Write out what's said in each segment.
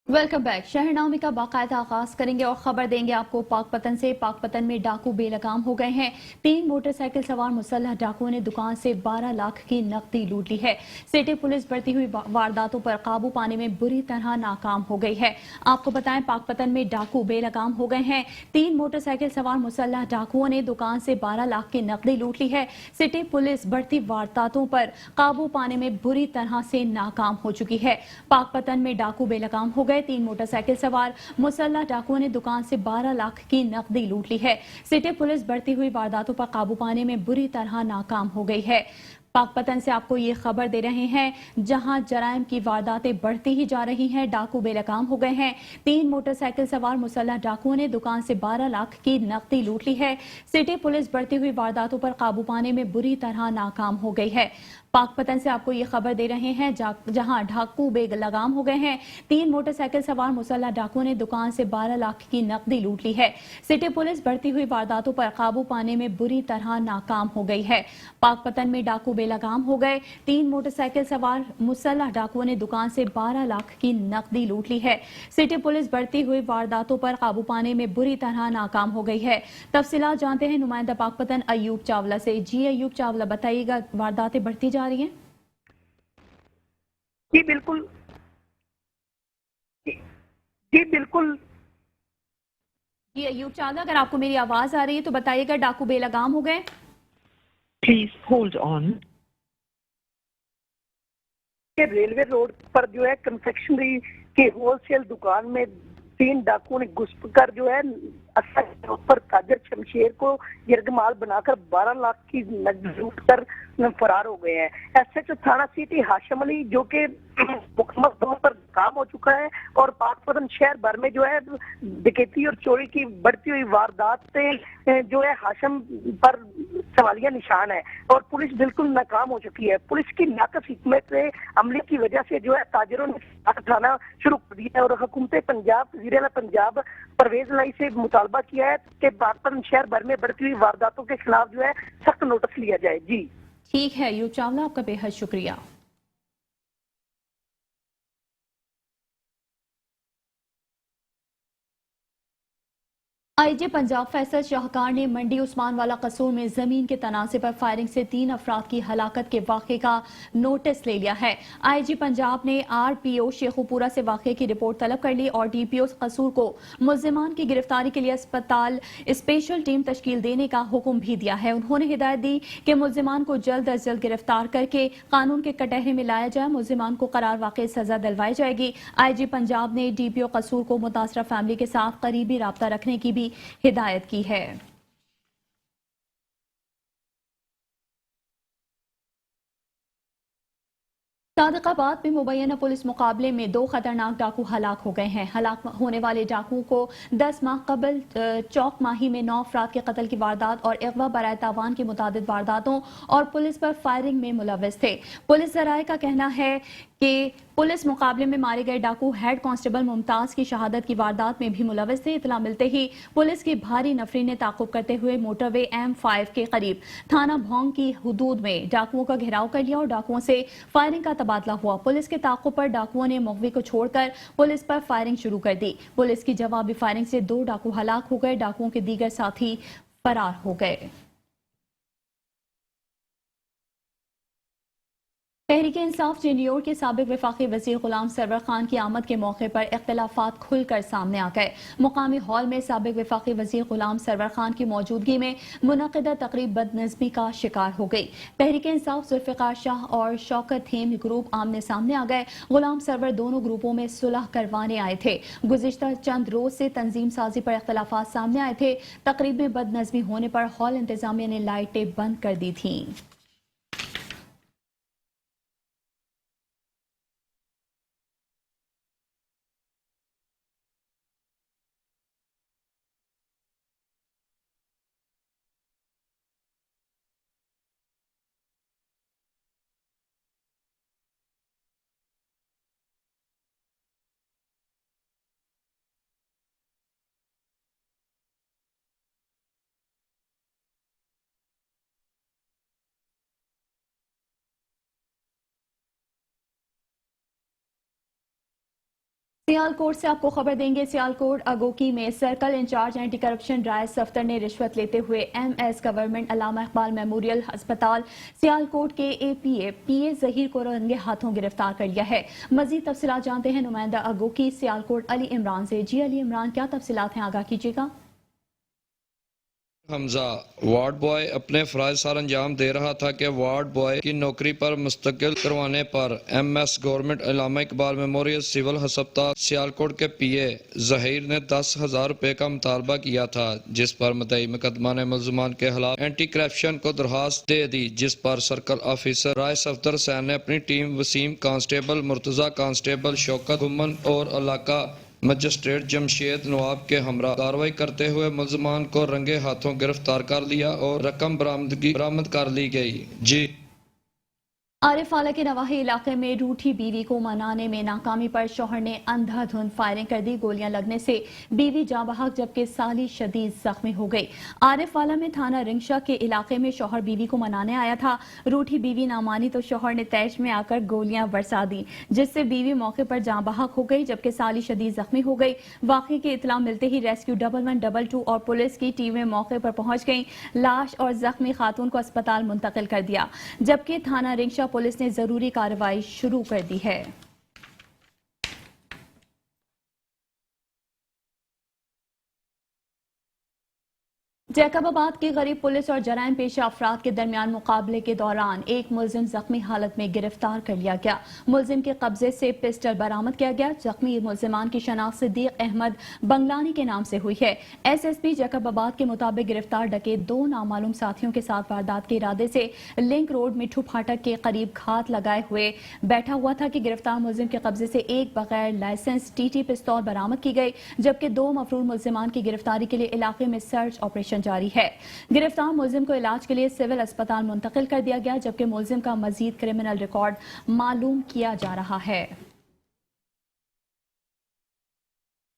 Welcome back. शहरनामे का बाकायदा आगाज करेंगे और खबर देंगे आपको पाकपतन से। पाकपतन में डाकू बेलगाम हो गए हैं। 3 मोटरसाइकिल सवार मुसल्लह डाकुओं ने दुकान से 12 लाख की नकदी लूट ली है। सिटी पुलिस बढ़ती हुई वारदातों पर काबू पाने में बुरी तरह नाकाम हो गई है। आपको बताएं, पाकपतन में डाकू बेलगाम हो गए हैं। 3 मोटरसाइकिल सवार मुसल्लह डाकुओं ने दुकान से 12 लाख की नकदी लूट ली है। सिटी पुलिस बढ़ती वारदातों पर काबू पाने में बुरी तरह से नाकाम हो चुकी है। पाकपतन में डाकू बेलगाम हो गए। 3 मोटरसाइकिल सवार मुसल्लह डाकुओं ने दुकान से 12 लाख की नकदी लूट ली है। सिटी पुलिस बढ़ती हुई वारदातों पर काबू पाने में बुरी तरह नाकाम हो गई है। पाकपतन से आपको ये खबर दे रहे हैं, जहां जराइम की वारदातें बढ़ती ही जा रही हैं। डाकू बेलगाम हो गए हैं। 3 मोटरसाइकिल सवार मुसल्लह डाकुओं ने दुकान से 12 लाख की नकदी लूट ली है। सिटी पुलिस बढ़ती हुई वारदातों पर काबू पाने में बुरी तरह नाकाम हो गई है। पाकपतन से आपको ये खबर दे रहे हैं, जहां डाकू बेलगाम हो गए हैं। 3 मोटरसाइकिल सवार मुसल्लह डाकुओं ने दुकान से 12 लाख की नकदी लूट ली है। सिटी पुलिस बढ़ती हुई वारदातों पर काबू पाने में बुरी तरह नाकाम हो गई है। पाकपतन में डाकू बेलगाम हो गए। 3 मोटरसाइकिल सवार मुसल्लह डाकुओं ने दुकान से 12 लाख की नकदी लूट ली है। सिटी पुलिस बढ़ती हुई वारदातों पर काबू पाने में बुरी तरह नाकाम हो गई है। तफसीलात जानते हैं नुमाइंदा पाकपतन अयूब चावला से। जी अयूब चावला, बताइएगा, वारदातें बढ़ती जा रही हैं। जी बिल्कुल। जी बिल्कुल। जी अयूब चावला, अगर आपको मेरी आवाज आ रही है तो बताइएगा, डाकू बेलगाम हो गए। Please hold on. Railway road पर जो है कन्फेक्शनरी की होलसेल दुकान में 3 डाकुओं ने घुसकर जो है पर ताजर शमशेर को यरगमाल बनाकर 12 लाख की नकदी लूट कर फरार हो गए हैं। एसएचओ थाना सिटी हाशिम अली, जो कि मुकम्मल तौर पर काम हो चुका है और पाकपतन शहर भर में जो है डकैती और चोरी की बढ़ती हुई वारदातें जो है हाशिम पर सवालिया निशान है और पुलिस बिल्कुल नाकाम हो चुकी है। पुलिस की नाकस हिकमत अमली की वजह से जो है ताजरों ने उठाना शुरू कर दिया है और हुकूमत पंजाब, वज़ीर-ए-आला पंजाब परवेज लाई से मुतालबा किया है कि पाकपतन शहर भर में बढ़ती हुई वारदातों के खिलाफ जो है सख्त नोटिस लिया जाए। जी ठीक है अयूब चावला, आपका बेहद शुक्रिया। आईजी पंजाब फैसल शाहकार ने मंडी उस्मानवाला कसूर में जमीन के तनाजे पर फायरिंग से 3 अफराद की हलाकत के वाक़े का नोटिस ले लिया है। आईजी पंजाब ने आरपीओ शेखुपुरा से वाक़े की रिपोर्ट तलब कर ली और डीपीओ कसूर को मुल्जिमान की गिरफ्तारी के लिए अस्पताल स्पेशल टीम तश्कील देने का हुक्म भी दिया है। उन्होंने हिदायत दी कि मुल्जिमान को जल्द अज जल्द गिरफ्तार करके कानून के कटहरे में लाया जाए। मुल्जिमान को करार वाक़ई सजा दिलवाई जाएगी। आईजी पंजाब ने डीपीओ कसूर को मुतासरा फैमिली के साथ करीबी राब्ता रखने की भी हिदायत की है। सादिकाबाद में मुबैना पुलिस मुकाबले में 2 खतरनाक डाकू हलाक हो गए हैं। हलाक होने वाले डाकुओं को 10 माह कबल चौक माही में 9 अफराद के कत्ल की वारदात और अगवा बराए तावान की मुतादिद वारदातों और पुलिस पर फायरिंग में मुलव्वस थे। पुलिस जराये का कहना है कि पुलिस मुकाबले में मारे गए डाकू हेड कांस्टेबल मुमताज की शहादत की वारदात में भी मुलव्वस थे। इतला मिलते ही पुलिस की भारी नफरी ने ताकुब करते हुए मोटरवे M5 के करीब थाना भोंग की हुदूद में डाकुओं का घेराव कर लिया और डाकुओं से फायरिंग का तबादला हुआ। पुलिस के ताकुब पर डाकुओं ने मौके को छोड़कर पुलिस पर फायरिंग शुरू कर दी। पुलिस की जवाबी फायरिंग से 2 डाकू हलाक हो गए। डाकुओं के दीगर साथी फरार हो गए। तहरीके इंसाफ जेडीओ के साबिक वफाकी वजीर गुलाम सरवर खान की आमद के मौके पर इख्तिलाफात खुलकर सामने आ गए। मुकामी हॉल में साबिक वफाकी वजीर गुलाम सरवर खान की मौजूदगी में मुनक़िदा तकरीब बदनज़मी का शिकार हो गई। तहरीके इंसाफ जुल्फ़िकार शाह और शौकत हेम ग्रुप आमने सामने आ गए। गुलाम सरवर दोनों ग्रुपों में सुलह करवाने आए थे। गुज़िश्ता चंद रोज से तंजीम साजी पर इख्तिलाफात सामने आए थे। तकरीब में बदनज़मी होने पर हॉल इंतजामिया ने लाइटें बंद कर दी थी। सियालकोट से आपको खबर देंगे। सियालकोट अगोकी में सर्कल इंचार्ज एंटी करप्शन रायस सफ्तर ने रिश्वत लेते हुए MS government Allama Iqbal memorial अस्पताल सियालकोट के एपीए पीए जहीर को रंगे हाथों गिरफ्तार कर लिया है। मजीद तफसीलात जानते हैं नुमाइंदा अगोकी सियालकोट अली इमरान से। जी अली इमरान, क्या तफसीलात हैं, आगाह कीजिएगा। हमजा वार्ड बॉय अपने फराज सर अंजाम दे रहा था कि वार्ड बॉय की नौकरी पर मुस्तकिल करवाने पर MS government Allama Iqbal memorial civil अस्पताल सियालकोट के पीए जहीर ने 10,000 रुपए का मुतालबा किया था, जिस पर मुद्दई मुकदमा ने मुलजमान के खिलाफ एंटी करप्शन को दरखास्त दे दी, जिस पर सर्कल ऑफिसर राय सफदर सैन ने अपनी team Waseem constable, Murtaza constable, Shaukat Guman और इलाका मजिस्ट्रेट जमशेद नवाब के हमरा कार्रवाई करते हुए मुलजमान को रंगे हाथों गिरफ्तार कर लिया और रकम बरामद कर ली गई। जी आरिफ आला के नवाही इलाके में रूठी बीवी को मनाने में नाकामी पर शौहर ने अंधाधुंध फायरिंग कर दी। गोलियां लगने से बीवी जाँ बहक जबकि साली शदीद जख्मी हो गई। आरिफ आला में थाना रिंगशा के इलाके में शौहर बीवी को मनाने आया था। रूठी बीवी ना मानी तो शौहर ने तैश में आकर गोलियां बरसा दी, जिससे बीवी मौके पर जाँ बहक हो गई जबकि साली शदीद जख्मी हो गई। वाकई की इतला मिलते ही रेस्क्यू 1112 और पुलिस की टीमें मौके पर पहुंच गईं। लाश और जख्मी खातून को अस्पताल मुंतकिल कर दिया, जबकि थाना रिंगशा पुलिस ने जरूरी कार्रवाई शुरू कर दी है। जैकबाबाद की गरीब पुलिस और जराइम पेशा अफराद के दरमियान मुकाबले के दौरान एक मुलजिम जख्मी हालत में गिरफ्तार कर लिया गया। मुलजिम के कब्जे से पिस्टल बरामद किया गया। जख्मी मुलजिमान की शनाख्त सिद्दीक अहमद बंगलानी के नाम से हुई है। एसएसपी जैकबाबाद के मुताबिक गिरफ्तार डकैत 2 नामालूम साथियों के साथ वारदात के इरादे से लिंक रोड मिठू फाटक के करीब घात लगाए हुए बैठा हुआ था कि गिरफ्तार मुलजिम के कब्जे से एक बगैर लाइसेंस टीटी पिस्तौल बरामद की गई, जबकि 2 मफरूर मुलजिमान की गिरफ्तारी के लिए इलाके में सर्च ऑपरेशन जारी है। गिरफ्तार मुलजिम को इलाज के लिए सिविल अस्पताल मुंतकिल कर दिया गया, जबकि मुलजिम का मजीद क्रिमिनल रिकॉर्ड मालूम किया जा रहा है।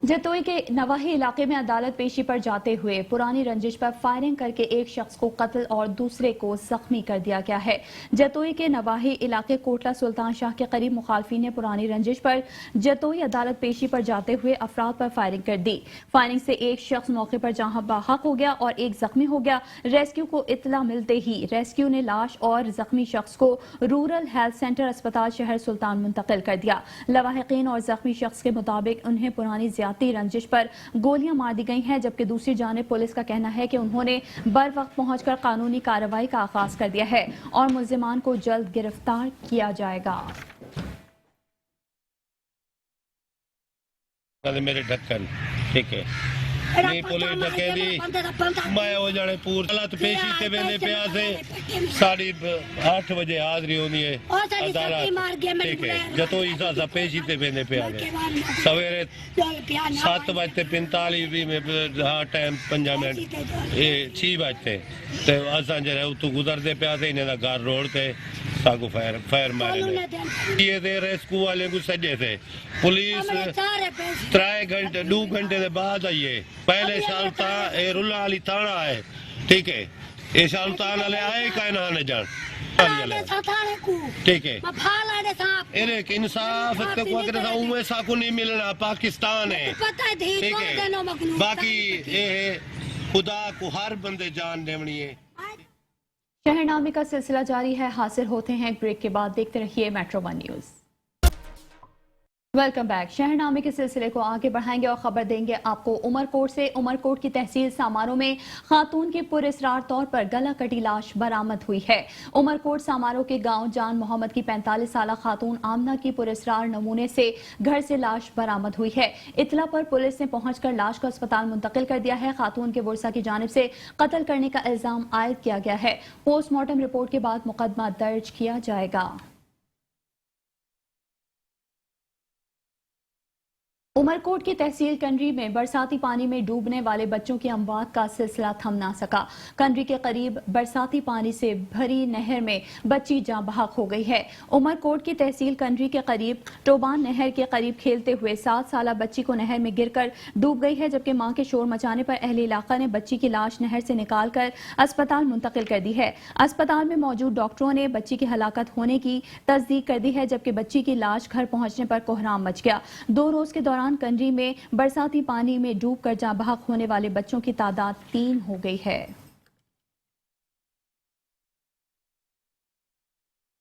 जतोई के नवाही इलाके में अदालत पेशी पर जाते हुए पुरानी रंजिश पर फायरिंग करके एक शख्स को कत्ल और दूसरे को जख्मी कर दिया गया है। जतोई के नवाही इलाके कोटला सुल्तान शाह के करीब मुखालफिन ने पुरानी रंजिश पर जतोई अदालत पेशी पर जाते हुए अफराद पर फायरिंग कर दी। फायरिंग से एक शख्स मौके पर जहां बाहक हो गया और एक जख्मी हो गया। रेस्क्यू को इतला मिलते ही रेस्क्यू ने लाश और जख्मी शख्स को रूरल हेल्थ सेंटर अस्पताल शहर सुल्तान मुंतकिल कर दिया। लवाहिकीन और जख्मी शख्स के मुताबिक उन्हें पुरानी रंजिश पर गोलियां मार दी गई हैं, जबकि दूसरी जानिब पुलिस का कहना है कि उन्होंने बर वक्त पहुंचकर कानूनी कार्रवाई का आगाज कर दिया है और मुलजिमान को जल्द गिरफ्तार किया जाएगा। मेरे ढक्कन ठीक है नहीं पुलिस डकैती मैं हो जाने पूर हालत पेशी ते वेंदे पिया से 8:30 बजे हाजिरी होनी है अदालत ठीक है जतोई सा पेशी ते वेंदे पिया सवेरे 7:45 में टाइम 5 मिनट ये 6 बजे ते असां जे उतो गुजरदे पिया थे इन्हें घर रोड ते सागो फायर मारे ये दे रेस्क्यू वाले को सजे थे पुलिस 2 घंटे के बाद आई है। पहले शालता रुला अली थाना है ठीक है ये शालता वाले आए कहना ने जान ठीक है एक इंसाफ को अगर उम्मीद साको नहीं मिलना पाकिस्तान है ठीक है बाकी ये खुदा को हर बंदे जान देवनी है। शहरनामे का सिलसिला जारी है। हासिल होते हैं एक ब्रेक के बाद, देखते रहिए मेट्रो 1 न्यूज। Welcome back. शहरनामे के सिलसिले को आगे बढ़ाएंगे और खबर देंगे आपको उमरकोट से। उमरकोट की तहसील सामारो में खातून की पुरअसरार तौर पर गला कटी लाश बरामद हुई है। उमरकोट सामारो के गांव जान मोहम्मद की 45 साला खातून आमना की पुरअसरार नमूने से घर से लाश बरामद हुई है। इतला पर पुलिस ने पहुंचकर लाश को अस्पताल मुंतकिल कर दिया है। खातून के वर्सा की जानिब से कत्ल करने का इल्जाम आयद किया गया है। पोस्टमार्टम रिपोर्ट के बाद मुकदमा दर्ज किया जाएगा। उमरकोट की तहसील कंडरी में बरसाती पानी में डूबने वाले बच्चों की अमवात का सिलसिला थम ना सका। कंडरी के करीब बरसाती पानी से भरी नहर में बच्ची जाँ बहक हो गई है। उमरकोट की तहसील कंडरी के करीब टोबान नहर के करीब खेलते हुए 7 साला बच्ची को नहर में गिरकर डूब गई है, जबकि मां के शोर मचाने पर अहले इलाका ने बच्ची की लाश नहर से निकालकर अस्पताल मुंतकिल कर दी है। अस्पताल में मौजूद डॉक्टरों ने बच्ची की हलाकत होने की तस्दीक कर दी है, जबकि बच्ची की लाश घर पहुंचने पर कोहराम मच गया। 2 रोज के दौरान ملتان کنڈی میں برساتی پانی میں ڈوب کر جاں بحق ہونے والے بچوں کی تعداد 3 ہو گئی ہے۔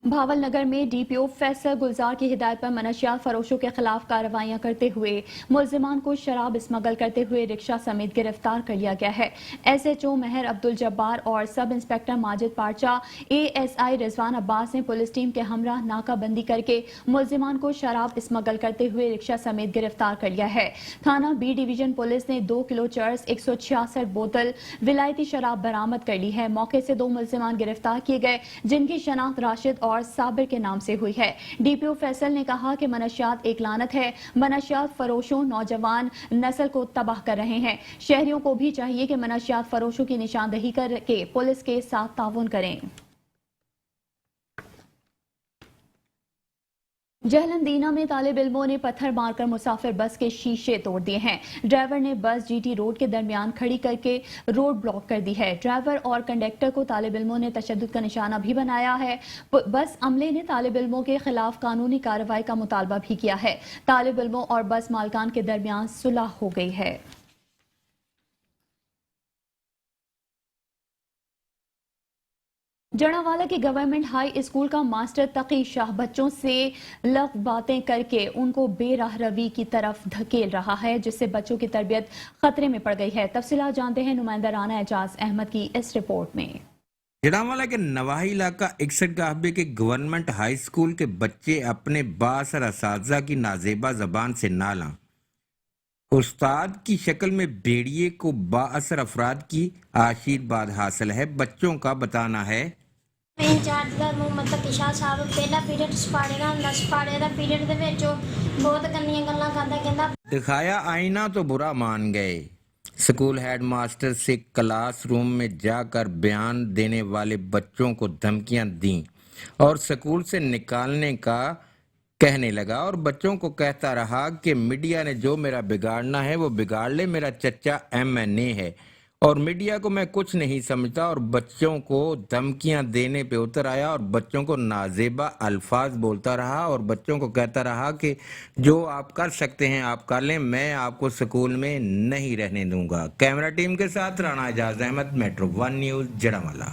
بھاول نگر میں ڈی پی او فیصل گلزار کی ہدایت پر منشیات فروشوں کے خلاف کارروائیاں کرتے ہوئے ملزمان کو شراب اسمگل کرتے ہوئے رکشہ سمیت گرفتار کر لیا گیا ہے۔ S H O Mehr Abdul Jabbar اور سب انسپکٹر ماجد پارچا A S I Rizwan Abbas نے پولیس ٹیم کے ہمراہ ناکہ بندی کر کے ملزمان کو شراب اسمگل کرتے ہوئے رکشہ سمیت گرفتار کر لیا ہے۔ تھانہ بی ڈویژن پولیس نے 2 کلو چرس 166 بوتل ولائتی شراب برآمد کر لی ہے۔ موقع سے 2 ملزمان گرفتار کیے گئے جن کی شناخت راشد اور صابر کے نام سے ہوئی ہے۔ ڈی پی او فیصل نے کہا کہ منشیات ایک لعنت ہے، منشیات فروشوں نوجوان نسل کو تباہ کر رہے ہیں۔ شہریوں کو بھی چاہیے کہ منشیات فروشوں کی نشاندہی کر کے پولیس کے ساتھ تعاون کریں۔ جہلندینہ میں طالب علموں نے پتھر مار کر مسافر بس کے شیشے توڑ دیے ہیں۔ ڈرائیور نے بس جی ٹی روڈ کے درمیان کھڑی کر کے روڈ بلاک کر دی ہے۔ ڈرائیور اور کنڈکٹر کو طالب علموں نے تشدد کا نشانہ بھی بنایا ہے۔ بس عملے نے طالب علموں کے خلاف قانونی کارروائی کا مطالبہ بھی کیا ہے۔ طالب علموں اور بس مالکان کے درمیان صلح ہو گئی ہے۔ جڑاوالا کی گورنمنٹ ہائی اسکول کا ماسٹر تقی شاہ بچوں سے لغو باتیں کر کے ان کو بے راہ روی کی طرف دھکیل رہا ہے، جس سے بچوں کی تربیت خطرے میں پڑ گئی ہے۔ تفصیلات جانتے ہیں نمائندہ رانا اعجاز احمد کی اس رپورٹ میں۔ جڑاوالا کے نواحی علاقہ 61 گاہبے کے گورنمنٹ ہائی اسکول کے بچے اپنے بااثر اساتذہ کی نازیبا زبان سے نالاں، استاد کی شکل میں بھیڑیے کو بااثر افراد کی آشیرواد حاصل ہے۔ بچوں کا بتانا ہے انچارج ਦਾ ਮੁਹੰਮਦ ਤਕੀ ਸ਼ਾਹ ਸਾਹਿਬ ਪਹਿਲਾ ਪੀਰੀਅਡ ਸਪਾੜੇ ਦਾ ਹੁੰਦਾ। ਸਪਾੜੇ ਦਾ ਪੀਰੀਅਡ ਦੇ ਵਿੱਚ ਉਹ ਬਹੁਤ ਗੰਦੀਆਂ ਗੱਲਾਂ ਕਰਦਾ, ਕਹਿੰਦਾ دکھایا آئینہ تو برا مان گئے۔ اسکول ہیڈ ماسٹر سے کلاس روم میں جا کر بیان دینے والے بچوں کو دھمکیاں دیں اور اسکول سے نکالنے کا کہنے لگا، اور بچوں کو کہتا رہا کہ میڈیا نے جو میرا بگاڑنا ہے وہ بگاڑ لے، میرا چچا MNA ہے اور میڈیا کو میں کچھ نہیں سمجھتا، اور بچوں کو دھمکیاں دینے پہ اتر آیا اور بچوں کو نازیبا الفاظ بولتا رہا اور بچوں کو کہتا رہا کہ جو آپ کر سکتے ہیں آپ کر لیں، میں آپ کو سکول میں نہیں رہنے دوں گا۔ کیمرہ ٹیم کے ساتھ رانا اعجاز احمد، میٹرو 1 نیوز، جڑاوالا۔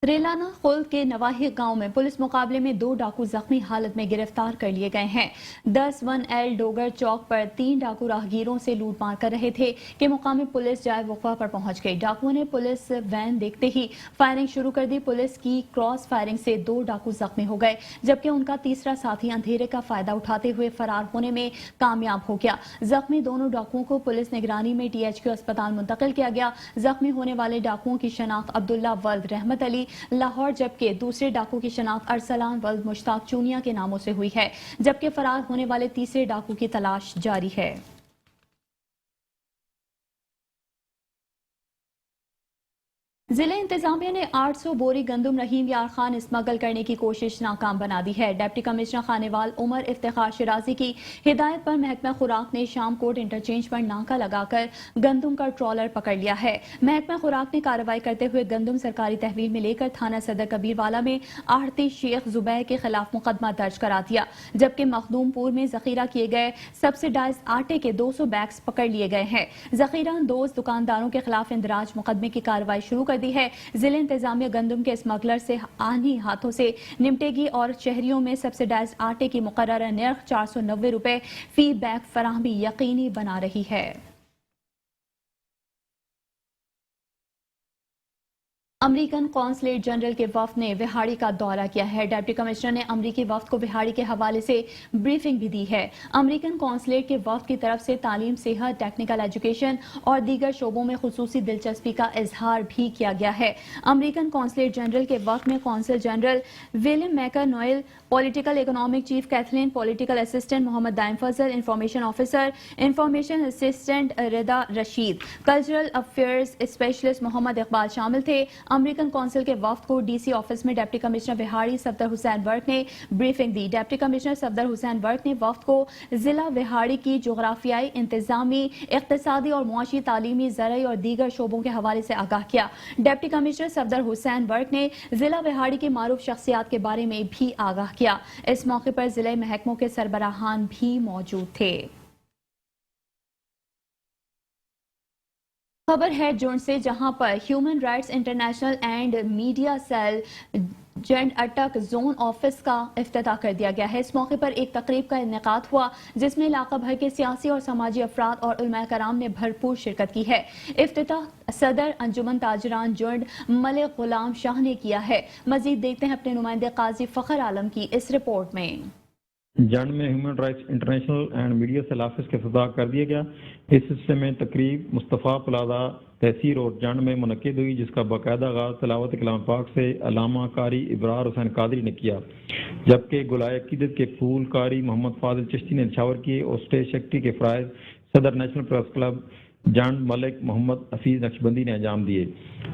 ریلانہ خلد کے نواحی گاؤں میں پولیس مقابلے میں 2 ڈاکو زخمی حالت میں گرفتار کر لیے گئے ہیں۔ 10-1L ڈوگر چوک پر 3 ڈاکو راہگیروں سے لوٹ مار کر رہے تھے کہ مقامی پولیس جائے وقوع پر پہنچ گئی۔ ڈاکوؤں نے پولیس وین دیکھتے ہی فائرنگ شروع کر دی۔ پولیس کی کراس فائرنگ سے 2 ڈاکو زخمی ہو گئے، جبکہ ان کا تیسرا ساتھی اندھیرے کا فائدہ اٹھاتے ہوئے فرار ہونے میں کامیاب ہو گیا۔ زخمی دونوں ڈاکوؤں کو پولیس نگرانی میں THQ اسپتال منتقل کیا گیا۔ زخمی ہونے والے ڈاکوؤں کی شناخت عبداللہ ولد رحمت علی لاہور، جبکہ دوسرے ڈاکو کی شناخت ارسلان ولد مشتاق چونیا کے ناموں سے ہوئی ہے، جبکہ فرار ہونے والے تیسرے ڈاکو کی تلاش جاری ہے۔ ضلع انتظامیہ نے 800 بوری گندم رحیم یار خان اسمگل کرنے کی کوشش ناکام بنا دی ہے۔ ڈپٹی کمشنر خانیوال عمر افتخار شرازی کی ہدایت پر محکمہ خوراک نے شام کوٹ انٹرچینج پر ناکہ لگا کر گندم کا ٹرالر پکڑ لیا ہے۔ محکمہ خوراک نے کارروائی کرتے ہوئے گندم سرکاری تحویل میں لے کر تھانہ صدر کبیر والا میں آڑتی شیخ زبیر کے خلاف مقدمہ درج کرا دیا، جبکہ مخدوم پور میں ذخیرہ کیے گئے سبسڈائز آٹے کے 200 بیگز پکڑ لیے گئے ہیں۔ ذخیرہ اندوز دکانداروں کے خلاف اندراج مقدمے کی کارروائی شروع کر دی ہے۔ ضلع انتظامیہ گندم کے اسمگلر سے آنی ہاتھوں سے نمٹے گی اور شہریوں میں سبسڈائز آٹے کی مقررہ نرخ 490 روپے فی بیگ فراہمی یقینی بنا رہی ہے۔ امریکن قونصلیٹ جنرل کے وفد نے وہاڑی کا دورہ کیا ہے۔ ڈپٹی کمشنر نے امریکی وفد کو وہاڑی کے حوالے سے بریفنگ بھی دی ہے۔ امریکن قونصلیٹ کے وفد کی طرف سے تعلیم، صحت، ٹیکنیکل ایجوکیشن اور دیگر شعبوں میں خصوصی دلچسپی کا اظہار بھی کیا گیا ہے۔ امریکن قونصلیٹ جنرل کے وفد میں قونصل general William Makaneole, political economic chief Kathleen, political assistant Muhammad Daim Fazal, information officer, information assistant Raza Rasheed, cultural affairs specialist Muhammad Iqbal شامل تھے۔ امریکن کونسل کے وفد کو ڈی سی آفس میں ڈپٹی کمشنر وہاڑی صفدر حسین ورک نے بریفنگ دی۔ ڈپٹی کمشنر صفدر حسین ورک نے وفد کو ضلع وہاڑی کی جغرافیائی، انتظامی، اقتصادی اور معاشی، تعلیمی، زرعی اور دیگر شعبوں کے حوالے سے آگاہ کیا۔ ڈپٹی کمشنر صفدر حسین ورک نے ضلع وہاڑی کی معروف شخصیات کے بارے میں بھی آگاہ کیا۔ اس موقع پر ضلع محکموں کے سربراہان بھی موجود تھے۔ खबर है जुंड से, जहां पर human rights international and media cell Jand Attock zone office का इफ्तिताह कर दिया गया है। इस मौके पर एक तकरीब का इनेकाद हुआ जिसमें इलाका भर के सियासी और समाजी अफराद और उलमा कराम ने भरपूर शिरकत की है। इफ्तिताह सदर अंजुमन ताजरान जुंड मलिक गुलाम शाह ने किया है। मजीद देखते हैं अपने नुमाइंदे काजी फखर आलम की इस रिपोर्ट में। जंड में human rights international and media cell office का इफ्तिताह कर दिया गया। इस सिलसिले में तकरीब मुस्तफ़ा प्लाजा तहसीर और जंड में मुनक्किद हुई, जिसका बाकायदा आगाज तिलावत कलाम पाक से अल्लामा कारी इब्रार हुसैन कादरी ने किया, जबकि गुलाए अकीदत के फूल कारी मोहम्मद फाजिल चिश्ती ने निछावर किए और स्टेज सेक्रेटरी के फ़राइज़ सदर national press club जंड Malik Mohammad Hafeez Naqshbandi ने अंजाम दिए।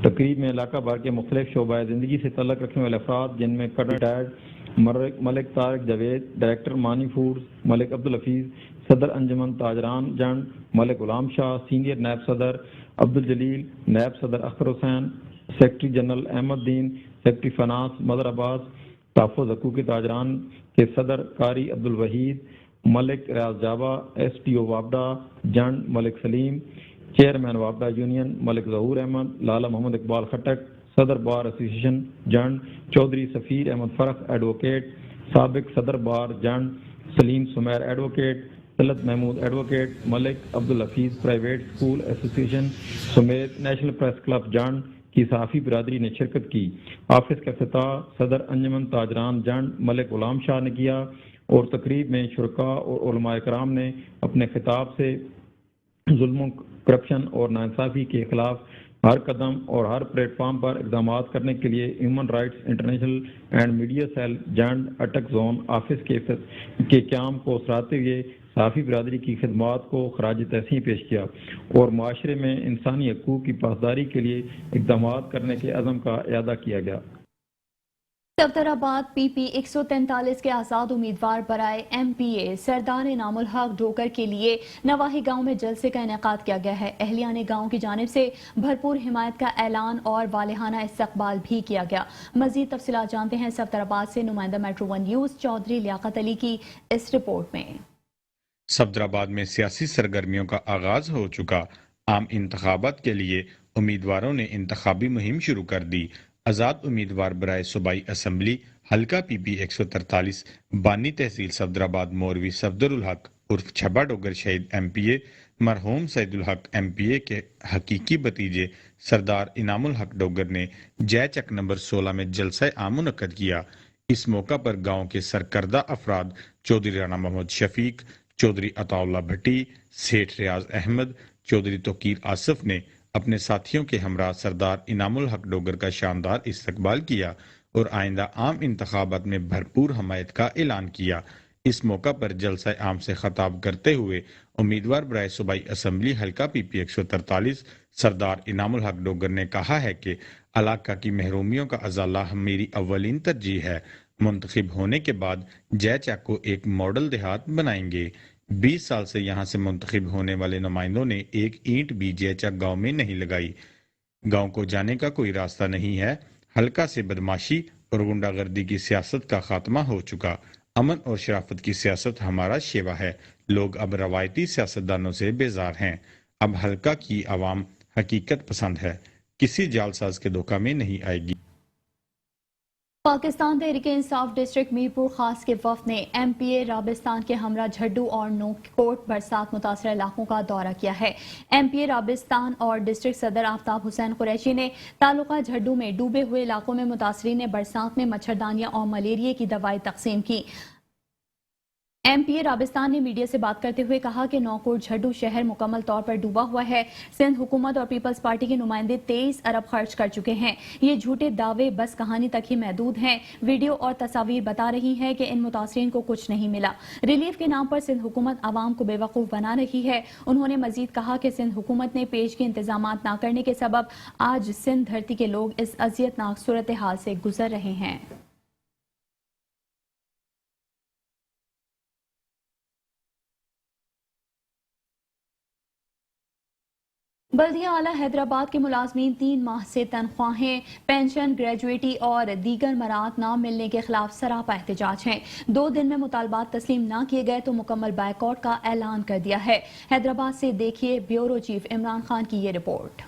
तकरीब में इलाका भर के मुख्तलिफ शोबा ज़िंदगी से तल्लुक़ रखने वाले अफराद, जिनमें रिटायर्ड मलिक तारिक जावेद, डायरेक्टर मानी फूड्स मलिक अब्दुल हफीज़, सदर अंजुमन ताजरान जंड मलिक गुलाम शाह, सीनियर नायब सदर अब्दुल जलील, नायब सदर अख्तर हुसैन, सेक्रेटरी जनरल अहमद दीन, सेक्रेटरी फनास मदर अब्बास, तहफ़्फ़ुज़ हकूक़ ताजरान के सदर कारी अब्दुल वहीद, मलिक रियाज जाबा, STO वापडा जंड Malik Salim, chairman वापडा union Malik ज़हूर अहमद, लाला मोहम्मद इकबाल खटक, सदर बार एसोसिएशन जंड चौधरी सफ़ीर अहमद फ़रख एडवोकेट, साबिक सदर bar Jand Saleem Sumair advocate, Talat Mahmood advocate, Malik Abdul Hafeez private school association समेत नेशनल प्रेस क्लब जंड की सहाफ़ी बिरादरी ने शिरकत की। ऑफिस का इफ्तिताह सदर अंजुमन ताजरान जंड मलिक गुलाम शाह ने किया और तकरीब में शुरका और उलमाए कराम ने अपने खिताब से जुल्म, करप्शन और नाइंसाफ़ी के खिलाफ हर कदम और हर प्लेटफार्म पर इक़दाम करने के लिए human rights international and media cell Jand Attock zone office के क़याम को सराहते हुए सहाफ़ी बिरादरी की खिदमात को खराज तहसीन पेश किया और माशरे में इंसानी हकूक़ की पासदारी के लिए इक़दाम करने के अज़म का इयादा किया गया। सफदराबाद PP 143 के आज़ाद उम्मीदवार बराए MPA सरदार इनामुल हक डोगर के लिए नवाही गांव में जलसे का इनेकाद किया गया है। अहलियाने गांव की जानिब से भरपूर हिमायत का ऐलान और वालिहाना इस्तकबाल भी किया गया। मजीद तफसीलात जानते हैं सफदराबाद से नुमाइंदा मेट्रो 1 न्यूज़ चौधरी लियाकत अली की इस रिपोर्ट में। सफदराबाद में सियासी सरगर्मियों का आगाज हो चुका। आम इंतखाबात के लिए उम्मीदवारों ने इंतखाबी मुहिम शुरू कर दी। आज़ाद उम्मीदवार बराए सूबाई असम्बली हल्का PP 143 बानी तहसील सफदराबाद मौलवी सफदरुल हक उर्फ छब्बा डोगर शहीद MPA मरहूम सैदुल हक MPA के हकीकी भतीजे सरदार इनामुल हक डोगर ने जय चक नंबर 16 में जलसा आम मुनक्कद किया। इस मौका पर गांव के सरकर्दा अफराद चौधरी राना मोहम्मद शफीक, चौधरी अताउल्ला भट्टी, सेठ रियाज अहमद, चौधरी तोकीर आसिफ ने अपने साथियों के हमरा सरदार इनामुल हक डोगर का शानदार इस्तकबाल किया और आइंदा आम इंतखाबात में भरपूर हमायत का ऐलान किया। इस मौका पर जलसा आम से खताब करते हुए उम्मीदवार बराए सूबाई असम्बली हल्का PP 143 सरदार इनामुल हक डोगर ने कहा है कि इलाका की महरूमियों का अजाला मेरी अव्वलीन तरजीह है। मुंतखब होने के बाद जयचक को एक मॉडल देहात बनाएंगे। 20 साल से यहां से मुंतखब होने वाले नुमाइंदों ने एक ईंट भी जयचक गांव में नहीं लगाई। गांव को जाने का कोई रास्ता नहीं है। हल्का से बदमाशी और गुंडागर्दी की सियासत का खात्मा हो चुका। अमन और शराफत की सियासत हमारा शेवा है। लोग अब रवायती सियासतदानों से बेजार हैं। अब हल्का की आवाम हकीकत पसंद है, किसी जालसाज के धोखा में नहीं आएगी। पाकिस्तान तहरीक इंसाफ डिस्ट्रिक्ट मीरपुर खास के वफद ने MPA राबिस्तान के हमरा झड्डू और नोकोट बरसात मुतासर इलाकों का दौरा किया है। MPA राबिस्तान और डिस्ट्रिक्ट सदर आफ्ताब हुसैन कुरैशी ने तालुका झड्डू में डूबे हुए इलाकों में मुतासरीन ने बरसात में मच्छरदानियां और मलेरिया की दवाई तकसीम की। MPA राबिस्तान ने मीडिया से बात करते हुए कहा कि नौकोट झड्डू शहर मुकम्मल तौर पर डूबा हुआ है। सिंध हुकूमत और पीपल्स पार्टी के नुमाइंदे 23 अरब खर्च कर चुके हैं। ये झूठे दावे बस कहानी तक ही महदूद हैं। वीडियो और तस्वीर बता रही है कि इन मुतासरीन को कुछ नहीं मिला। रिलीफ के नाम पर सिंध हुकूमत आवाम को बेवकूफ़ बना रही है। उन्होंने मजीद कहा कि सिंध हुकूमत ने पेश के इंतजाम न करने के सबब आज सिंध धरती के लोग इस अजियतनाक सूरत हाल से गुजर रहे हैं। बल्दिया आला हैदराबाद के मुलाजमीन 3 माह से तनख्वाहें, पेंशन, ग्रेजुएटी और दीगर मराहत न मिलने के खिलाफ सरापा एहतजाज हैं। 2 दिन में मुतालबात तस्लीम न किए गए तो मुकम्मल बायकॉट का ऐलान कर दिया है। हैदराबाद से देखिए ब्यूरो चीफ इमरान खान की ये रिपोर्ट।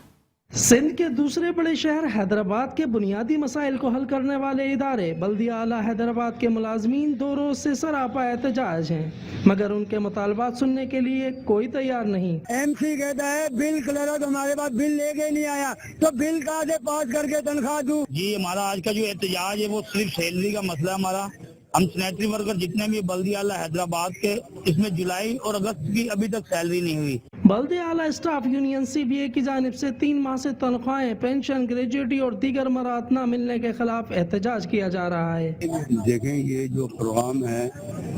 सिंध के दूसरे बड़े शहर हैदराबाद के बुनियादी मसाइल को हल करने वाले इदारे बल्दिया आला हैदराबाद के मुलाजमीन 2 रोज से सरापा एहतजाज हैं, मगर उनके मुतालबात सुनने के लिए कोई तैयार नहीं। MC कहता है बिल क्लियर है तो हमारे पास बिल लेके नहीं आया, तो बिल कहाँ से पास करके तनख्वाह दूं? जी हमारा आज का जो एहतजाज है वो सिर्फ सैलरी का मसला है। हमारा हम सैनिटरी वर्कर जितने भी बल्दिया आला हैदराबाद के, इसमें जुलाई और अगस्त की अभी तक सैलरी नहीं हुई। बल्दिया आला स्टाफ यूनियन CBA की जानिब से 3 माह से तनख्वाहें, पेंशन, ग्रेजुएटी और दीगर मराहत न मिलने के खिलाफ एहतजाज किया जा रहा है। देखें ये जो प्रोग्राम है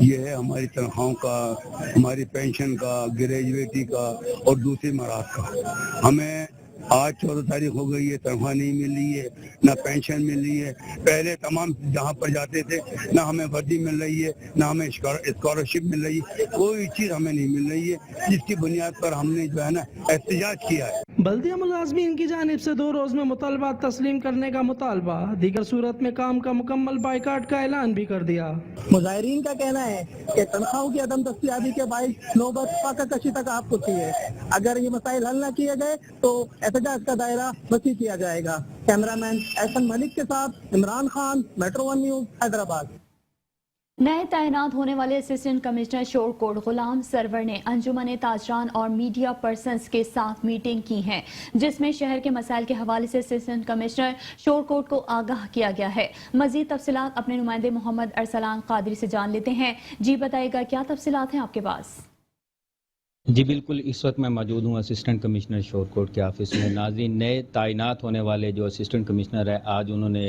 ये है हमारी तनख्वाहों का, हमारी पेंशन का, ग्रेजुएटी का और दूसरी मराहत का। हमें आज 14 तारीख हो गई है, तनख्वाह नहीं मिल रही है, ना पेंशन मिल रही है। पहले तमाम जहाँ पर जाते थे ना हमें वर्दी मिल रही है, ना हमें स्कॉलरशिप मिल रही है, कोई चीज़ हमें नहीं मिल रही है, जिसकी बुनियाद पर हमने जो है ना एहतजाज किया है। बल्दिया मुलाजमीन की जानिब से 2 रोज में मुतालबात तस्लीम करने का मुतालबा, दीगर सूरत में काम का मुकम्मल बाइकाट का ऐलान भी कर दिया। मुजाहिरीन का कहना है कि तनख्वाहों की अदम दस्तयाबी के बायस नौबत फाका कशी तक आप पहुंची है। अगर ये मसाइल हल न किए गए तो एहतजाज का दायरा वसी किया जाएगा। कैमरामैन एहसन मलिक के साथ इमरान खान, मेट्रो 1 न्यूज, हैदराबाद। नए तैनात होने वाले असिस्टेंट कमिश्नर शोरकोट गुलाम सरवर ने अंजुमन ताजरान और मीडिया पर्सन्स के साथ मीटिंग की है, जिसमें शहर के मसाइल के हवाले से असिस्टेंट कमिश्नर शोरकोट को आगाह किया गया है। मजीद तफसीलात अपने नुमाइंदे मोहम्मद अरसलान कादरी से जान लेते हैं। जी बताइएगा, क्या तफसीलात हैं आपके पास? जी बिल्कुल, इस वक्त मैं मौजूद हूँ असिस्टेंट कमिश्नर शोरकोट के ऑफिस में। नाज़रीन, नए तैनात होने वाले जो असिस्टेंट कमिश्नर है, आज उन्होंने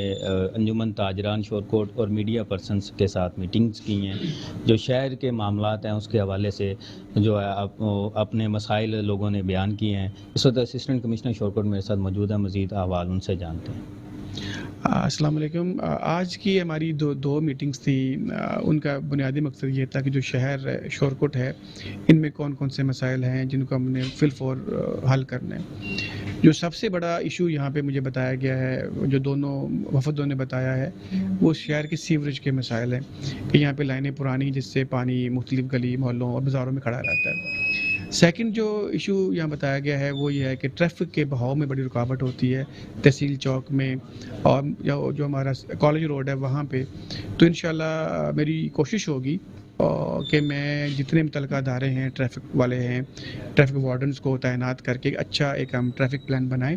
अंजुमन ताजरान शोरकोट और मीडिया पर्सन्स के साथ मीटिंग्स की हैं, जो शहर के मामलात हैं उसके हवाले से जो है अपने मसाइल लोगों ने बयान किए हैं। इस वक्त असिस्टेंट कमिश्नर शोरकोट मेरे साथ मौजूद है, मज़ीद अहवाल उनसे जानते हैं। अस्सलाम वालेकुम। आज की हमारी दो मीटिंग्स थी। उनका बुनियादी मकसद ये था कि जो शहर शोरकोट है इनमें कौन कौन से मसाइल हैं जिनको हमने फिलफौर हल करना है। जो सबसे बड़ा इशू यहाँ पे मुझे बताया गया है, जो दोनों वफदों ने बताया है, वो शहर के सीवरेज के मसाइल हैं कि यहाँ पे लाइनें पुरानी जिससे पानी मुख्तलिफ गली मोहल्लों और बाज़ारों में खड़ा रहता है। सेकंड जो इशू यहाँ बताया गया है वो ये है कि ट्रैफिक के बहाव में बड़ी रुकावट होती है तहसील चौक में और जो हमारा कॉलेज रोड है वहाँ पे। तो इंशाल्लाह मेरी कोशिश होगी कि मैं जितने मुतल्लिक़ अदारे हैं, ट्रैफिक वाले हैं, ट्रैफिक वार्डन्स को तैनात करके अच्छा एक हम ट्रैफिक प्लान बनाएं।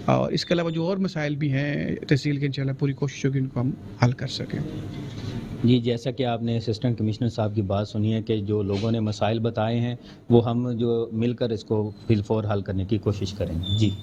और इसके अलावा जो और मसाइल भी हैं तहसील के, इंशाल्लाह पूरी कोशिश होगी इनको हम हल कर सकें। जी, जैसा कि आपने असिस्टेंट कमिश्नर साहब की बात सुनी है कि जो लोगों ने मसाइल बताए हैं वो हम जो मिलकर इसको फिलफौर हल करने की कोशिश करेंगे। जी।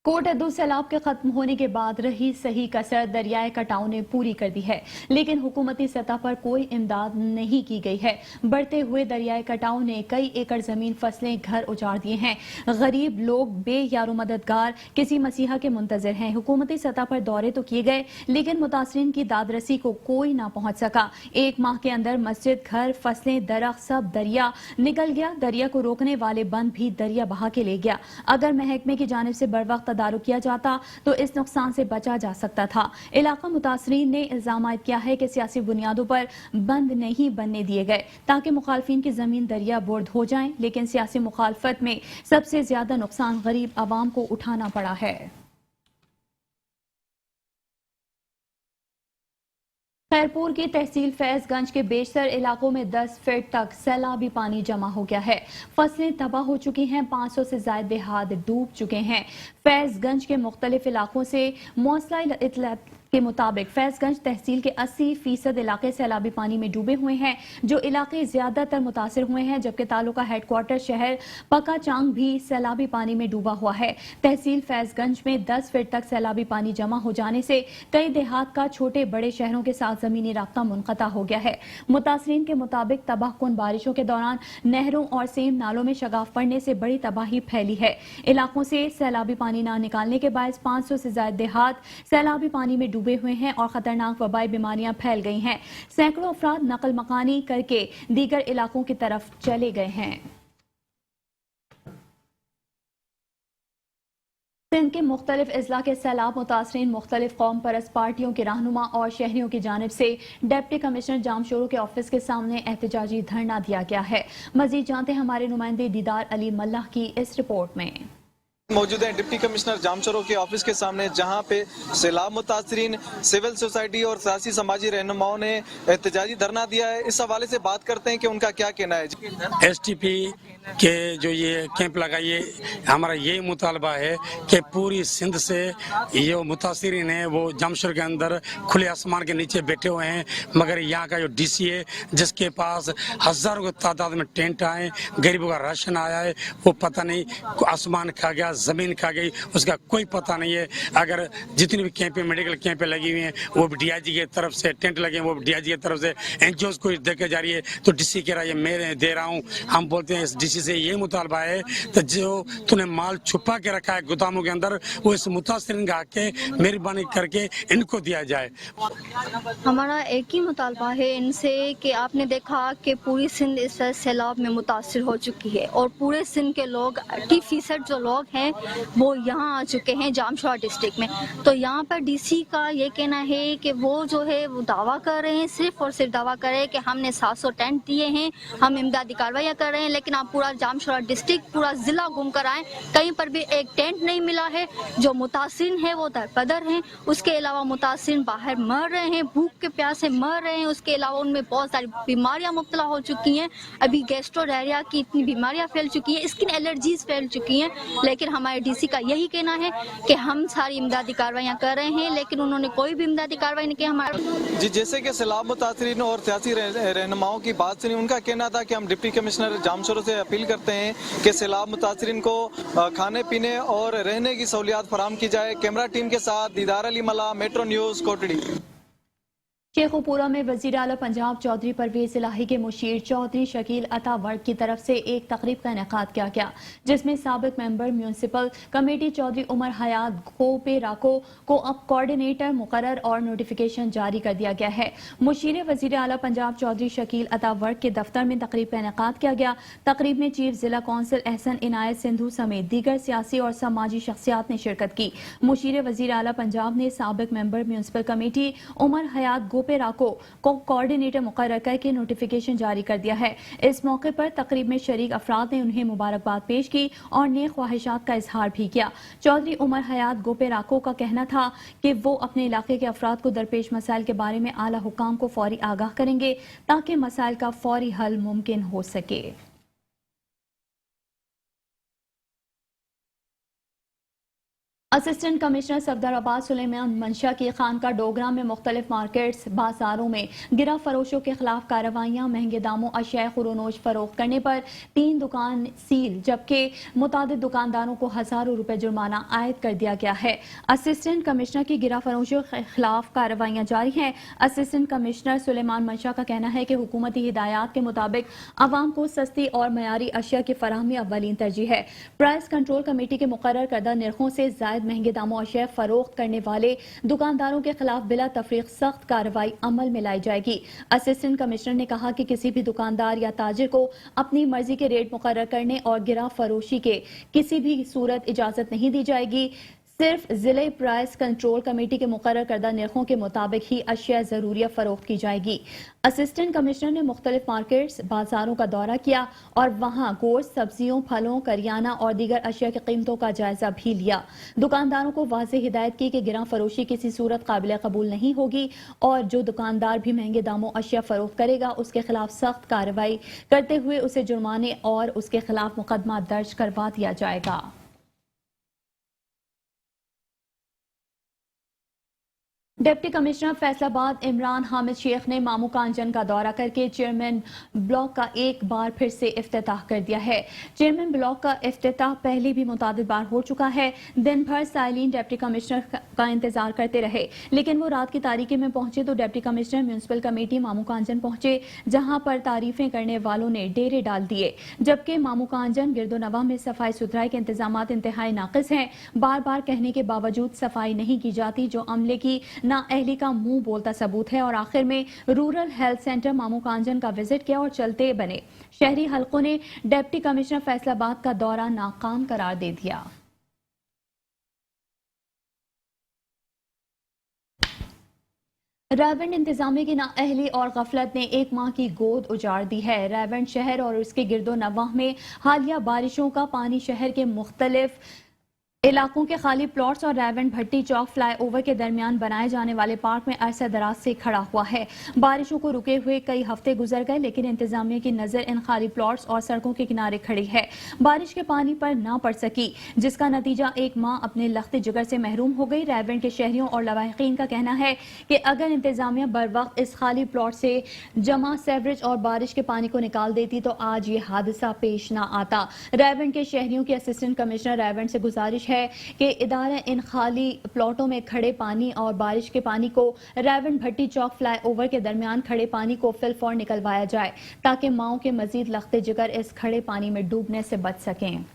कोट अद्दू सैलाब के खत्म होने के बाद रही सही कसर दरियाए कटाव ने पूरी कर दी है, लेकिन हुकूमती सतह पर कोई इमदाद नहीं की गई है। बढ़ते हुए दरियाए कटाव ने कई एकड़ जमीन, फसलें, घर उजाड़ दिए हैं। गरीब लोग बेयारो मददगार किसी मसीहा के मुंतजर हैं। हुकूमती सतह पर दौरे तो किए गए, लेकिन मुतासरीन की दादरसी को कोई ना पहुंच सका। 1 माह के अंदर मस्जिद, घर, फसलें, दरख्त सब दरिया निकल गया। दरिया को रोकने वाले बंद भी दरिया बहा के ले गया। अगर महकमे की जानिब से बर वक्त तदारुक किया जाता तो इस नुकसान से बचा जा सकता था। इलाका मुतासरीन ने इल्जाम किया है कि सियासी बुनियादों पर बंद नहीं बनने दिए गए ताकि मुखालफिन की जमीन दरिया बोर्ड हो जाएं, लेकिन सियासी मुखालफत में सबसे ज्यादा नुकसान गरीब आवाम को उठाना पड़ा है। खैरपुर की तहसील फैजगंज के बेशतर इलाकों में 10 फीट तक सैलाबी पानी जमा हो गया है। फसलें तबाह हो चुकी हैं, 500 से ज्यादा देहात डूब चुके हैं। फैजगंज के मुख्तलिफ इलाकों से मौसला इत्तलात के मुताबिक फैजगंज तहसील के 80% इलाके सैलाबी पानी में डूबे हुए हैं। जो इलाके ज्यादातर मुतासिर हुए हैं, जबकि तालुका हेडक्वार्टर शहर पका चांग भी सैलाबी पानी में डूबा हुआ है। तहसील फैजगंज में 10 फीट तक सैलाबी पानी जमा हो जाने से कई देहात का छोटे बड़े शहरों के साथ जमीनी राब्ता मुनक़ता हो गया है। मुतासरीन के मुताबिक तबाहकुन बारिशों के दौरान नहरों और सेम नालों में शगाफ पड़ने से बड़ी तबाही फैली है। इलाकों से सैलाबी पानी न निकालने के बायस 500 से ज्यादा देहात सैलाबी पानी में डूबे हुए हैं और खतरनाक वबाई बीमारियां फैल गई हैं। सैकड़ों अफराद नकल मकानी करके दीगर इलाकों की तरफ चले गए हैं। सिंध के मुख्तलिफ अजला के सैलाब मुतासरीन मुख्तलिफ कौम परस्त पार्टियों के रहनुमा और शहरियों की जानिब से डिप्टी कमिश्नर जामशोरो के ऑफिस के सामने एहतजाजी धरना दिया गया है। मजीद जानते हैं हमारे नुमाइंदे दीदार अली मल्लाह की इस रिपोर्ट में। मौजूद हैं डिप्टी कमिश्नर जामशोरो के ऑफिस के सामने, जहां पे सैलाब मुतासरीन, सिविल सोसाइटी और सियासी समाजी रहनुमाओं ने एहतजाजी धरना दिया है। इस हवाले से बात करते हैं कि उनका क्या कहना है। STP के जो ये कैंप लगाइए, हमारा यही मुतालबा है कि पूरी सिंध से ये मुतासरीन हैं वो जामशोरो के अंदर खुले आसमान के नीचे बैठे हुए हैं, मगर यहाँ का जो DC है जिसके पास हजारों की तादाद में टेंट आए, गरीबों का राशन आया है, वो पता नहीं आसमान खा गया, जमीन खा गई, उसका कोई पता नहीं है। अगर जितनी भी कैंपें, मेडिकल कैंपें लगी हुई हैं, वो भी DIG की तरफ से टेंट लगे हैं, वो भी DIG की तरफ से NGOs को देके जा रही है, तो DC कह रहा है मैं दे रहा हूँ। हम बोलते हैं इस DC से ये मुतालबा है तो जो तूने माल छुपा के रखा है गोदामों के अंदर, वो इस मुतासरीन का आके मेहरबानी करके इनको दिया जाए। हमारा एक ही मुतालबा है इनसे कि आपने देखा कि पूरी सिंध इस सैलाब में मुतासर हो चुकी है और पूरे सिंध के लोग 80% जो लोग हैं वो यहाँ आ चुके हैं जामशोरा डिस्ट्रिक्ट में। तो यहाँ पर DC का ये कहना है कि वो जो है वो दावा कर रहे हैं, सिर्फ और सिर्फ दावा कर रहे हैं कि हमने 700 टेंट दिए हैं, हम इमदादी कार्रवाइयाँ कर रहे हैं, लेकिन आप पूरा जामशोरा डिस्ट्रिक्ट, पूरा जिला घूम कर आए, कहीं पर भी एक टेंट नहीं मिला है। जो मुतासिर हैं वो दरपदर हैं, उसके अलावा मुतासिर बाहर मर रहे हैं, भूख के प्यासे मर रहे हैं, उसके अलावा उनमें बहुत सारी बीमारियां मुब्तला हो चुकी हैं। अभी गैस्ट्रो डायरिया की इतनी बीमारियां फैल चुकी हैं, स्किन एलर्जीज फैल चुकी हैं, लेकिन हमारे DC का यही कहना है कि हम सारी इमदादी कार्रवाइयाँ कर रहे हैं, लेकिन उन्होंने कोई भी इमदादी कार्रवाई नहीं की। हमारा जी, जैसे कि सैलाब मुतासरीन और सियासी रहनुमाओं की बात सुनी, उनका कहना था कि हम डिप्टी कमिश्नर जामशोरो से अपील करते हैं कि सैलाब मुतासरीन को खाने पीने और रहने की सहूलियात फराहम की जाए। कैमरा टीम के साथ दीदार अली मल्लाह, मेट्रो न्यूज़, कोटड़ी। शेखुपुरा में वज़ीर आला पंजाब चौधरी परवेज इलाही के मुशीर चौधरी शकील अता वर्क की तरफ से एक तकरीब का इनेकाद किया गया, जिसमें साबिक member municipal committee Chaudhry Umar Hayat गोपे राको को अब कोऑर्डिनेटर मुकर्रर और नोटिफिकेशन जारी कर दिया गया है। मुशीर वज़ीर आला पंजाब चौधरी शकील अता वर्क के दफ्तर में तकरीब का इनेकाद किया गया। तकरीब में चीफ जिला कौंसिल एहसन इनायत सिंधु समेत दीगर सियासी और समाजी शख्सियात ने शिरकत की। मुशीर वज़ीर आला पंजाब ने साबिक मेंबर म्यूनसिपल कमेटी उमर हयात पे राको को कोऑर्डिनेटर मुकर्रर करके नोटिफिकेशन जारी कर दिया है। इस मौके पर तकरीब में शरीक अफराद ने उन्हें मुबारकबाद पेश की और नेक ख्वाहिशात का इजहार भी किया। चौधरी उमर हयात गोपे राको का कहना था कि वो अपने इलाके के अफराद को दरपेश मसाइल के बारे में आला हुकाम को फौरी आगाह करेंगे ताकि मसाइल का फौरी हल मुमकिन हो सके। असिस्टेंट कमिश्नर सफदराबाद सुलेमान मंशा की खानका डोगरा में मुख्तलिफ मार्केट्स बाजारों में गिरा फरोशों के खिलाफ कार्रवाइयाँ, महंगे दामों अशिया खुरोनोश फरोख्त करने पर 3 दुकान सील, जबकि मुतादिद दुकानदारों को हजारों रुपए जुर्माना आयद कर दिया गया है। असिस्टेंट कमिश्नर की गिरा फरोशों के खिलाफ कार्रवाइयाँ जारी हैं। असिस्टेंट कमिश्नर सुलेमान मंशा का कहना है कि हुकूमती हिदायत के मुताबिक आवाम को सस्ती और मयारी अशिया की फराहमी अव्वलीन तरजीह है। प्राइस कंट्रोल कमेटी के मुकर्रर करदा निर्खों से जायद महंगे दामों अशिया फरोख्त करने वाले दुकानदारों के खिलाफ बिला तफरीक सख्त कार्रवाई अमल में लाई जाएगी। असिस्टेंट कमिश्नर ने कहा कि किसी भी दुकानदार या ताजिर को अपनी मर्जी के रेट मुकर्रर करने और गिरा फरोशी के किसी भी सूरत इजाजत नहीं दी जाएगी। सिर्फ जिले प्राइस कंट्रोल कमेटी के मुकर्रर करदा निर्खों के मुताबिक ही अशिया जरूरिया फरोख्त की जाएगी। असिस्टेंट कमिश्नर ने मुख्तलिफ मार्केट्स बाजारों का दौरा किया और वहां गोश्त, सब्जियों, फलों, करियाना और दीगर अशिया की कीमतों का जायजा भी लिया। दुकानदारों को वाज़ेह हिदायत की कि गिरा फरोशी किसी सूरत काबिल कबूल नहीं होगी और जो दुकानदार भी महंगे दामों अशिया फरोख्त करेगा उसके खिलाफ सख्त कार्रवाई करते हुए उसे जुर्माने और उसके खिलाफ मुकदमा दर्ज करवा दिया जाएगा। डिप्टी कमिश्नर फैसलाबाद इमरान हामिद शेख ने मामू कांजन का दौरा करके चेयरमैन ब्लॉक का एक बार फिर से इफ्तिताह कर दिया है। चेयरमैन ब्लॉक का इफ्तिताह पहले भी मुतादिद बार हो चुका है। दिन भर साइलिन डिप्टी कमिश्नर का इंतजार करते रहे, लेकिन वो रात की तारीकी में पहुंचे तो डिप्टी कमिश्नर म्यूनसिपल कमेटी मामू कांजन पहुंचे, जहां पर तारीफें करने वालों ने डेरे डाल दिए, जबकि मामू कांजन गिरदोनवा में सफाई सुथराई के इंतजाम इंतहाई नाकिस हैं। बार बार कहने के बावजूद सफाई नहीं की जाती, जो अमले की नाअहली का मुंह बोलता सबूत है। और आखिर में रूरल हेल्थ सेंटर मामू कांजन का विजिट किया और चलते बने शहरी हलकों ने डिप्टी कमिश्नर फैसलाबाद का दौरा नाकाम करार दे दिया। रायवंड इंतजामिया की नाअहली और गफलत ने एक माह की गोद उजाड़ दी है। रायवंड शहर और उसके गिरदो नवाह में हालिया बारिशों का पानी शहर के मुख्तलिफ इलाकों के खाली प्लॉट्स और रायवंड भट्टी चौक फ्लाई ओवर के दरमियान बनाए जाने वाले पार्क में अरसा दराज से खड़ा हुआ है। बारिशों को रुके हुए कई हफ्ते गुजर गए, लेकिन इंतजामिया की नजर इन खाली प्लॉट्स और सड़कों के किनारे खड़ी है। बारिश के पानी पर ना पड़ सकी, जिसका नतीजा एक माँ अपने लख्त जिगर से महरूम हो गई। रायवंड के शहरियों और लवाहिकीन का कहना है कि अगर इंतजामिया बर वक्त इस खाली प्लॉट से जमा सेवरेज और बारिश के पानी को निकाल देती तो आज ये हादसा पेश ना आता। रायवंड के शहरियों की असिस्टेंट कमिश्नर रायवंड से गुजारिश है कि इदारा इन खाली प्लॉटों में खड़े पानी और बारिश के पानी को रायवंड भट्टी चौक फ्लाई ओवर के दरमियान खड़े पानी को फिलफौर निकलवाया जाए, ताकि माओं के मजीद लख्ते जिगर इस खड़े पानी में डूबने से बच सकें।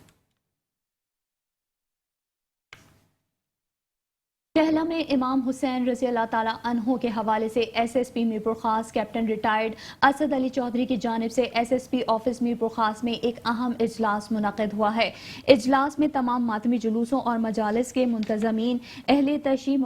कहला में इमाम हुसैन रज़ी अल्लाह ताला अन्हु के हवाले से एसएसपी मीरपुर खास कैप्टन रिटायर्ड असद अली चौधरी की जानिब से एसएसपी ऑफिस मीरपुर खास में एक अहम इजलास मुनक़िद हुआ है। इजलास में तमाम मातमी जुलूसों और मजालिस के मुंतज़मीन, अहले तशी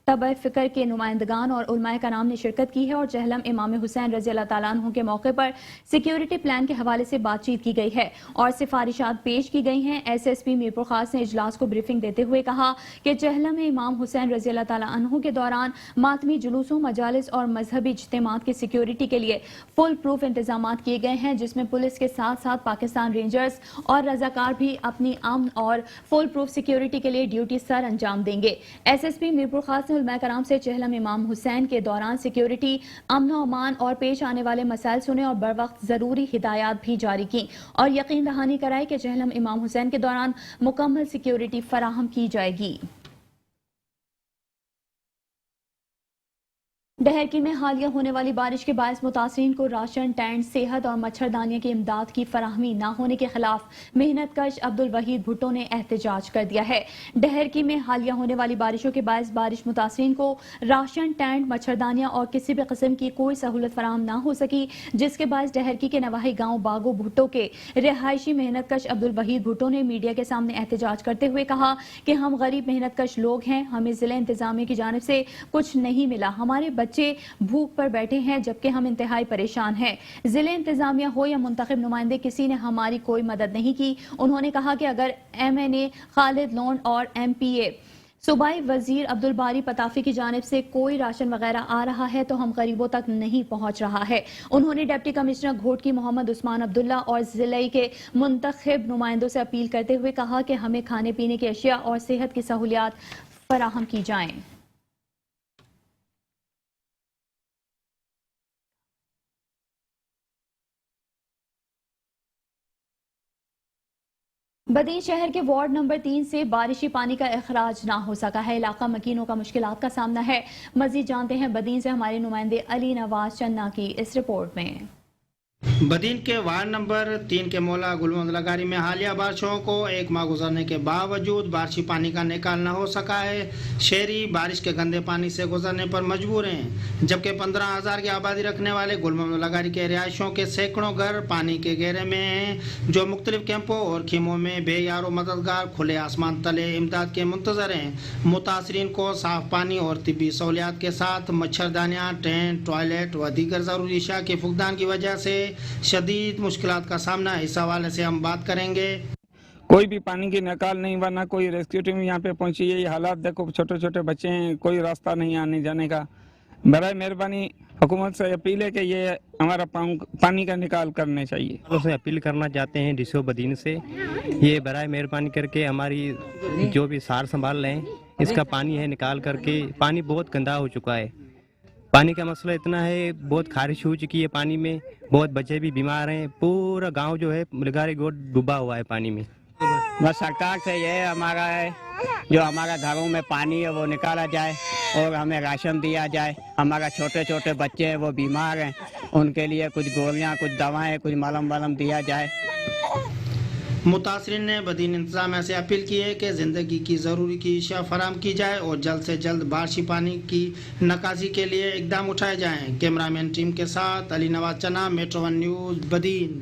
तब फ़िक्र के नुमाइंदगान और उलमाए कराम ने शिरकत की है और चहलम इमाम हुसैन रज़ी अल्लाह ताला अन्हु के मौके पर सिक्योरिटी प्लान के हवाले से बातचीत की गई है और सिफारिशात पेश की गई हैं। एसएसपी मीरपुर खास ने इजलास को ब्रीफिंग देते हुए कहा कि चहलम में इमाम हुसैन रज़ी अल्लाह ताला अन्हु के दौरान मातमी जुलूसों, मजालिस और मजहबी इज्तिमात की सिक्योरिटी के लिए फुल प्रूफ इंतजाम किए गए हैं, जिसमें पुलिस के साथ साथ पाकिस्तान रेंजर्स और रजाकार भी अपनी अमन और फुल प्रूफ सिक्योरिटी के लिए ड्यूटी सर अंजाम देंगे। एसएसपी मीरपुर खास ने उलमाए कराम से चहलम इमाम हुसैन के दौरान सिक्योरिटी, अमन और अमान और पेश आने वाले मसाइल सुने और बर वक्त जरूरी हिदायत भी जारी की और यकीन दहानी कराई कि चहलम इमाम हुसैन के दौरान मुकम्मल सिक्योरिटी फराहम की जाएगी। डहरकी में हालिया होने वाली बारिश के बायस मुतासरीन को राशन, टेंट, सेहत और मच्छरदानियों की इमदाद की फराहमी न होने के खिलाफ मेहनत कश अब्दुल वहीद भुट्टो ने एहतजाज कर दिया है। डहरकी में हालिया होने वाली बारिशों के बायस बारिश मुतासरीन को राशन, टेंट, मच्छरदानियां और किसी भी किस्म की कोई सहूलत फराहम न हो सकी, जिसके बायस डहरकी के नवाही गाँव बागो भुट्टो के रिहायशी मेहनत कश अब्दुल वहीद भुट्टो ने मीडिया के सामने एहतजाज करते हुए कहा कि हम गरीब मेहनत कश लोग हैं, हमें जिले इंतजामिया की जानिब से कुछ नहीं मिला, हमारे बच्चे भूख पर बैठे हैं जबकि हम इंतहाई परेशान हैं। जिले इंतजामिया हो या मुंतखब नुमाइंदे, किसी ने हमारी कोई मदद नहीं की। उन्होंने कहा कि अगर MNA खालिद लोन और MPA सूबाई वजीर अब्दुल बारी पताफी की जानिब से कोई राशन वगैरह आ रहा है तो हम गरीबों तक नहीं पहुंच रहा है। उन्होंने डिप्टी कमिश्नर घोटकी मोहम्मद उस्मान अब्दुल्ला और जिले के मुंतखब नुमाइंदों से अपील करते हुए कहा कि हमें खाने पीने की अशिया और सेहत की सहूलियात फराहम की जाएं। बदीन शहर के वार्ड नंबर 3 से बारिशी पानी का अखराज ना हो सका है। इलाका मकीनों का मुश्किलात का सामना है। मजीद जानते हैं बदीन से हमारे नुमाइंदे अली नवाज चन्ना की इस रिपोर्ट में। बदीन के वार्ड नंबर 3 के मौला गुलमंद लगारी में हालिया बारिशों को एक माह गुजरने के बावजूद बारिशी पानी का निकाल न हो सका है। शहरी बारिश के गंदे पानी से गुजरने पर मजबूर हैं, जबकि 15,000 की आबादी रखने वाले गुलमंद लगारी के रिहायशों के सैकड़ों घर पानी के घेरे में हैं, जो मुख्तलिफ कैंपों और खीमों में बेयारो मददगार खुले आसमान तले इमदाद के मुंतजर हैं। मुतासरीन को साफ पानी और तिब्बी सहूलियात के साथ मच्छरदानियाँ, टेंट, टॉयलेट व दीगर ज़रूरी अशिया के फुकदान की वजह से शदीद मुश्किलात का सामना। इस हवाले से हम बात करेंगे। कोई भी पानी की निकाल नहीं, वरना कोई रेस्क्यू टीम यहाँ पे पहुंची है। ये हालात देखो, छोटे छोटे बच्चे हैं, कोई रास्ता नहीं आने जाने का। बराए मेहरबानी हुकूमत से अपील है कि ये हमारा पानी का निकाल करने चाहिए। उसे अपील करना चाहते हैं डीसीओ बदीन से, ये बराए मेहरबानी करके हमारी जो भी सार संभाल रहे हैं, इसका पानी है निकाल करके। पानी बहुत गंदा हो चुका है। पानी का मसला इतना है, बहुत खारिश हो चुकी है पानी में, बहुत बच्चे भी बीमार हैं। पूरा गांव जो है लगारी गोट डूबा हुआ है पानी में। बस सरकार से ये हमारा है, जो हमारा घरों में पानी है वो निकाला जाए और हमें राशन दिया जाए। हमारा छोटे छोटे बच्चे हैं वो बीमार हैं, उनके लिए कुछ गोलियां, कुछ दवाएं, कुछ मलम वलम दिया जाए। मुतासरीन ने बदीन इंतजामिया से अपील की है कि ज़िंदगी की ज़रूरी की अशिया फराम की जाए और जल्द से जल्द बारिशी पानी की निकासी के लिए इकदाम उठाए जाएं। कैमरामैन टीम के साथ अली नवाज चन्ना, मेट्रो 1 न्यूज़, बदीन।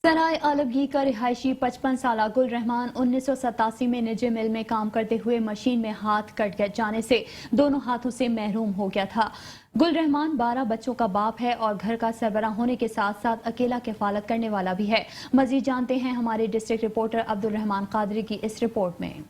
सराय आलमगीर का रिहायशी 55 साला गुल रहमान 1987 में निजी मिल में काम करते हुए मशीन में हाथ कट जाने से दोनों हाथों से महरूम हो गया था। गुल रहमान 12 बच्चों का बाप है और घर का सरबराह होने के साथ साथ अकेला किफालत करने वाला भी है। मजीद जानते हैं हमारे डिस्ट्रिक्ट रिपोर्टर अब्दुल रहमान कादरी की इस रिपोर्ट में।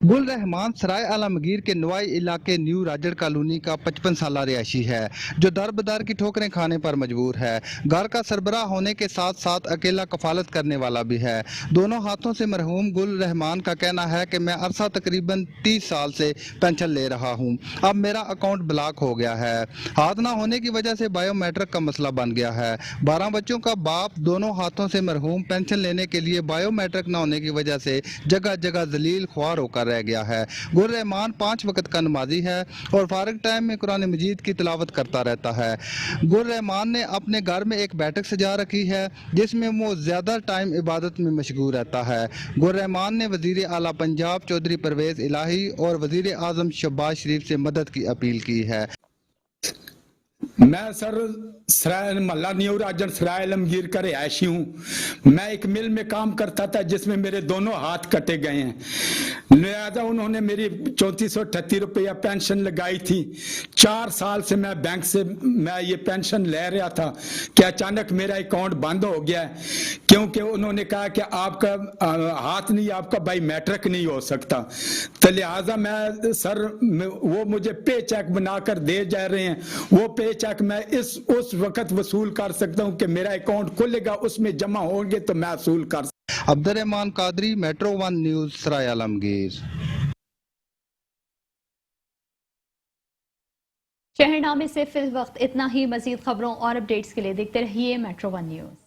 गुल रहमान सराय आलमगीर के नवाई इलाके न्यू राजड़ कॉलोनी का 55 साला रिहायशी है जो दर बदर की ठोकरें खाने पर मजबूर है। घर का सरबराह होने के साथ साथ अकेला कफालत करने वाला भी है। दोनों हाथों से मरहूम गुल रहमान का कहना है कि मैं अरसा तकरीबन 30 साल से पेंशन ले रहा हूं। अब मेरा अकाउंट ब्लॉक हो गया है। हाथ ना होने की वजह से बायोमेट्रिक का मसला बन गया है। 12 बच्चों का बाप दोनों हाथों से मरहूम पेंशन लेने के लिए बायोमेट्रिक न होने की वजह से जगह जगह जलील ख्वार होकर रह गया है। गुल रहमान 5 वक्त का नमाजी है और फारिग टाइम में कुरान मजीद की तिलावत करता रहता है। गुल रहमान ने अपने घर में एक बैठक सजा रखी है जिसमें वो ज्यादा टाइम इबादत में मशगूल रहता है। गुल रहमान ने वजीर आला पंजाब चौधरी परवेज इलाही और वजीर आजम शहबाज शरीफ से मदद की अपील की है। मैं सर सराय मोहल्ला न्यू राजड़ सराय आलमगीर का रिहायशी हूँ। मैं एक मिल में काम करता था जिसमें मेरे दोनों हाथ कटे गए हैं। लिहाजा उन्होंने मेरी 3438 रुपया पेंशन लगाई थी। 4 साल से मैं बैंक से मैं ये पेंशन ले रहा था कि अचानक मेरा अकाउंट बंद हो गया है क्योंकि उन्होंने कहा कि आपका हाथ नहीं, आपका बायोमेट्रिक नहीं हो सकता। तो लिहाजा मैं सर वो मुझे पे चेक बनाकर दे जा रहे हैं। वो पे चेक मैं उस वक्त वसूल कर सकता हूं कि मेरा अकाउंट खुलेगा, उसमें जमा होंगे तो मैं वसूल कर। अब्दुल रहमान कादरी, मेट्रो 1 न्यूज, सराय आलमगीर। शहरनामे से फिल वक्त इतना ही। मजीद खबरों और अपडेट्स के लिए देखते रहिए मेट्रो 1 न्यूज।